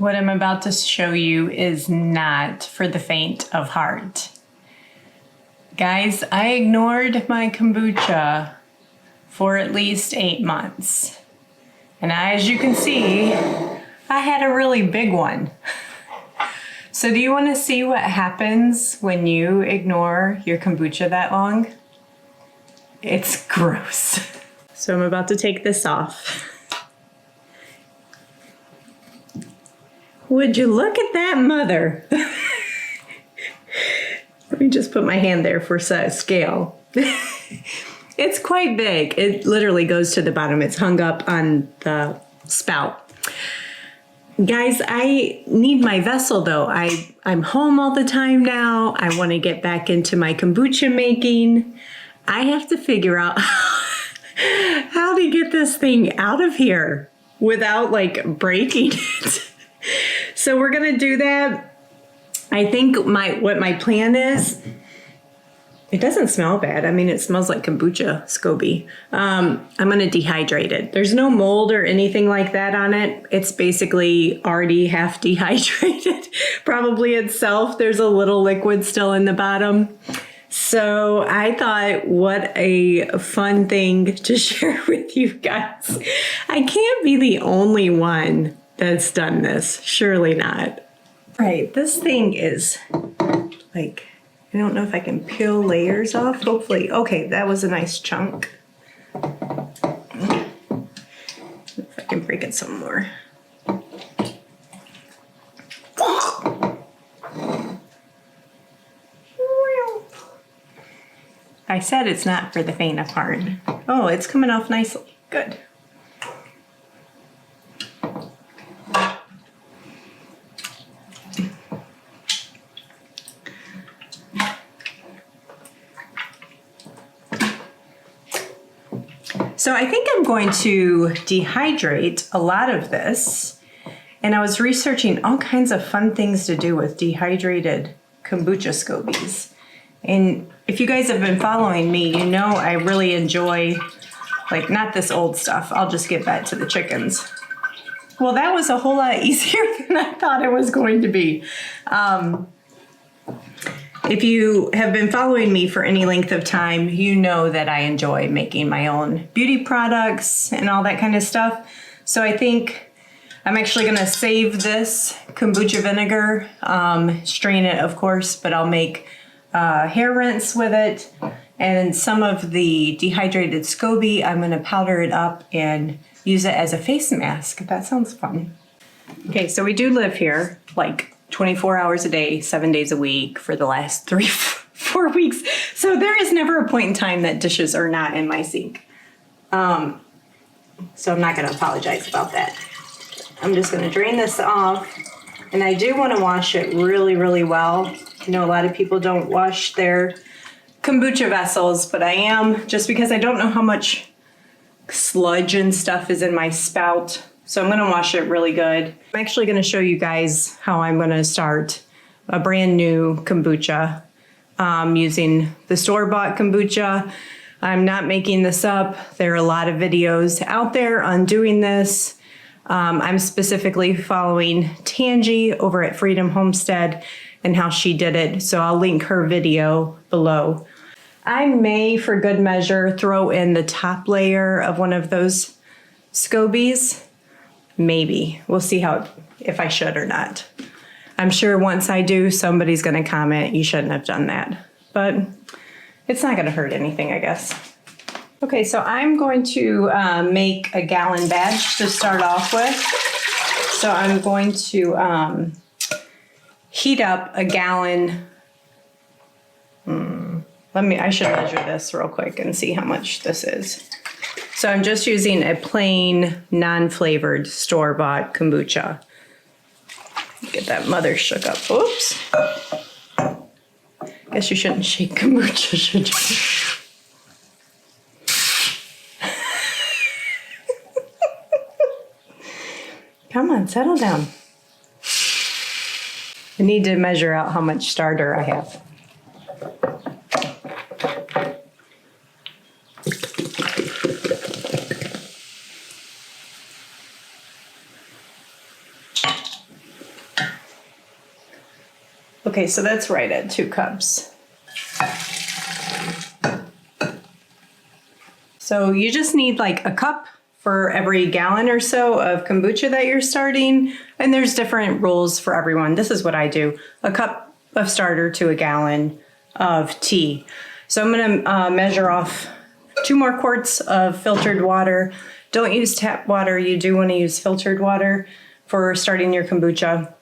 What I'm about to show you is not for the faint of heart. Guys, I ignored my kombucha for at least 8 months. And as you can see, I had a really big one. So do you want to see what happens when you ignore your kombucha that long? It's gross. So I'm about to take this off. Would you look at that mother? Let me just put my hand there for scale. It's quite big. It literally goes to the bottom. It's hung up on the spout. Guys, I need my vessel though. I'm home all the time now. I want to get back into my kombucha making. I have to figure out how to get this thing out of here without like breaking it. So we're gonna do that. I think what my plan is, it doesn't smell bad. I mean, it smells like kombucha, SCOBY. I'm gonna dehydrate it. There's no mold or anything like that on it. It's basically already half dehydrated, probably itself. There's a little liquid still in the bottom. So I thought, what a fun thing to share with you guys. I can't be the only one that's done this. Surely not. Right, this thing is like, I don't know if I can peel layers off. Hopefully, okay, that was a nice chunk. If I can break it some more. I said it's not for the faint of heart. Oh, it's coming off nicely. Good. So I think I'm going to dehydrate a lot of this. And I was researching all kinds of fun things to do with dehydrated kombucha SCOBYs. And if you guys have been following me, you know I really enjoy, like, not this old stuff. I'll just give that to the chickens. Well, that was a whole lot easier than I thought it was going to be. If you have been following me for any length of time, you know that I enjoy making my own beauty products and all that kind of stuff. So I think I'm actually gonna save this kombucha vinegar, strain it of course, but I'll make hair rinse with it. And some of the dehydrated SCOBY, I'm gonna powder it up and use it as a face mask. That sounds fun. Okay, so we do live here like 24 hours a day, 7 days a week for the last 3-4 weeks. So there is never a point in time that dishes are not in my sink. So I'm not gonna apologize about that. I'm just gonna drain this off. And I do wanna wash it really, really well. I know a lot of people don't wash their kombucha vessels, but I am, just because I don't know how much sludge and stuff is in my spout. So I'm gonna wash it really good. I'm actually gonna show you guys how I'm gonna start a brand new kombucha using the store-bought kombucha. I'm not making this up. There are a lot of videos out there on doing this. I'm specifically following Tangi over at Freedom Homestead and how she did it. So I'll link her video below. I may, for good measure, throw in the top layer of one of those SCOBYs. Maybe. We'll see if I should or not. I'm sure once I do, somebody's going to comment, you shouldn't have done that. But it's not going to hurt anything, I guess. Okay, so I'm going to make a gallon batch to start off with. So I'm going to heat up a gallon. I should measure this real quick and see how much this is. So I'm just using a plain, non-flavored, store-bought kombucha. Get that mother shook up. Oops. Guess you shouldn't shake kombucha, should you? Come on, settle down. I need to measure out how much starter I have. Okay, so that's right at 2 cups. So you just need like a cup for every gallon or so of kombucha that you're starting. And there's different rules for everyone. This is what I do. A cup of starter to a gallon of tea. So I'm gonna measure off 2 more quarts of filtered water. Don't use tap water. You do wanna use filtered water for starting your kombucha.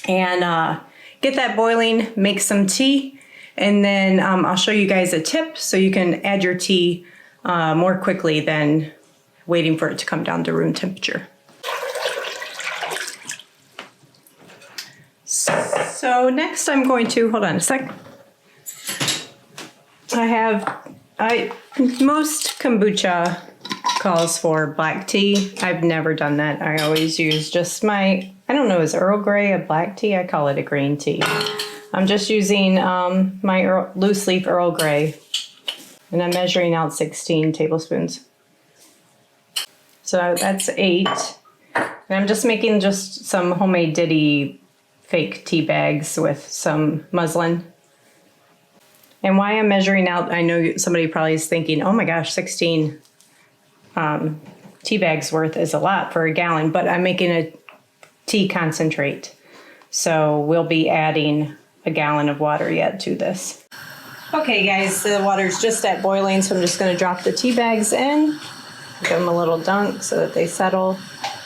And get that boiling, make some tea, and then I'll show you guys a tip so you can add your tea more quickly than waiting for it to come down to room temperature. So next I'm going to, hold on a sec. Most kombucha calls for black tea. I've never done that. I always use just I don't know, is Earl Grey a black tea? I call it a green tea. I'm just using my loose leaf Earl Grey, and I'm measuring out 16 tablespoons. So that's 8. And I'm just making just some homemade Diddy fake tea bags with some muslin. And why I'm measuring out, I know somebody probably is thinking, oh my gosh, 16 tea bags worth is a lot for a gallon, but I'm making a tea concentrate. So we'll be adding a gallon of water yet to this. Okay guys, the water's just at boiling, so I'm just gonna drop the tea bags in, give them a little dunk so that they settle.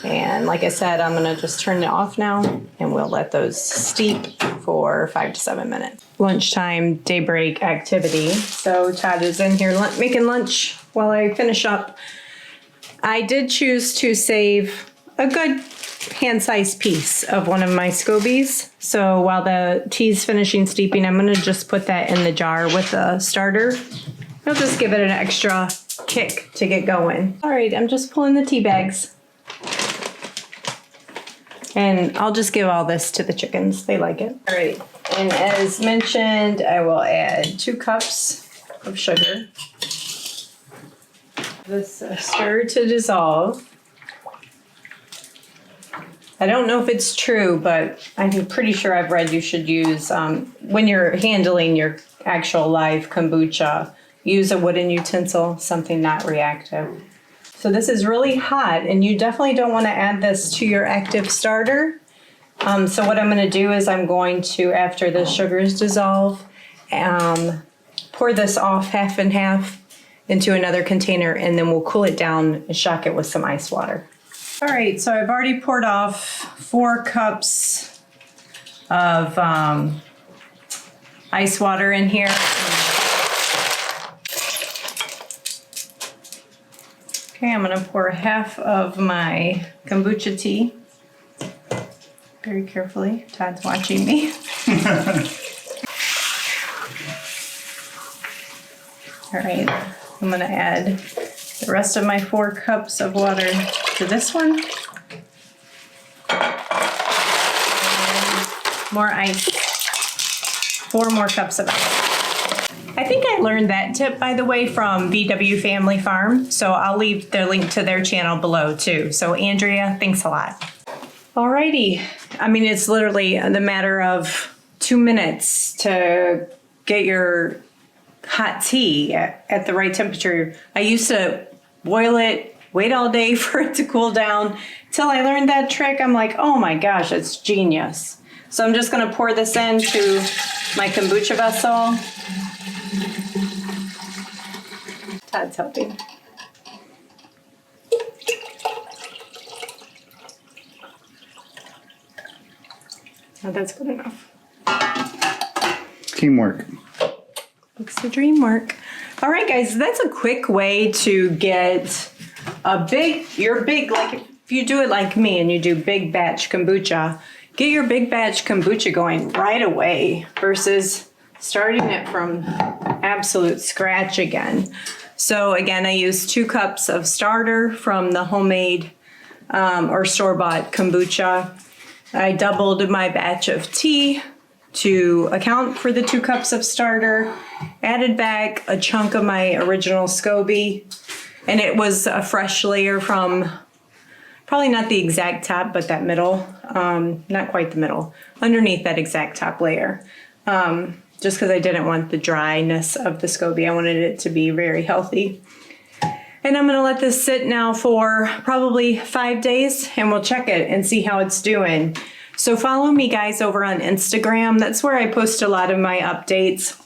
And like I said, I'm gonna just turn it off now and we'll let those steep for 5 to 7 minutes. Lunchtime daybreak activity. So Todd is in here making lunch while I finish up. I did choose to save a good hand-sized piece of one of my SCOBYs. So while the tea's finishing steeping, I'm gonna just put that in the jar with the starter. I'll just give it an extra kick to get going. All right, I'm just pulling the tea bags. And I'll just give all this to the chickens, they like it. All right, and as mentioned, I will add 2 cups of sugar. This stir to dissolve. I don't know if it's true, but I'm pretty sure I've read you should use, when you're handling your actual live kombucha, use a wooden utensil, something not reactive. So this is really hot, and you definitely don't want to add this to your active starter. So what I'm going to do is I'm going to, after the sugars dissolve, pour this off half and half into another container, and then we'll cool it down and shock it with some ice water. All right, so I've already poured off 4 cups of ice water in here. Okay, I'm gonna pour half of my kombucha tea. Very carefully, Todd's watching me. All right, I'm gonna add the rest of my 4 cups of water to this one. And more ice. 4 more cups of ice. I think I learned that tip, by the way, from VW Family Farm. So I'll leave the link to their channel below too. So Andrea, thanks a lot. Alrighty. I mean, it's literally the matter of 2 minutes to get your hot tea at the right temperature. I used to boil it, wait all day for it to cool down. Till I learned that trick, I'm like, oh my gosh, it's genius. So I'm just gonna pour this into my kombucha vessel. Todd's helping. Oh, that's good enough. Teamwork. Looks the dream work. All right, guys, that's a quick way to get like if you do it like me and you do big batch kombucha, get your big batch kombucha going right away versus starting it from absolute scratch again. So again, I use 2 cups of starter from the homemade or store-bought kombucha. I doubled my batch of tea to account for the 2 cups of starter, added back a chunk of my original SCOBY, and it was a fresh layer from Probably not the exact top, but that middle, not quite the middle, underneath that exact top layer. Just because I didn't want the dryness of the SCOBY. I wanted it to be very healthy. And I'm gonna let this sit now for probably 5 days, and we'll check it and see how it's doing. So follow me guys over on Instagram. That's where I post a lot of my updates.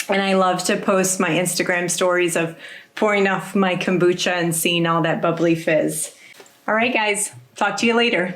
And I love to post my Instagram stories of pouring off my kombucha and seeing all that bubbly fizz. All right guys, talk to you later.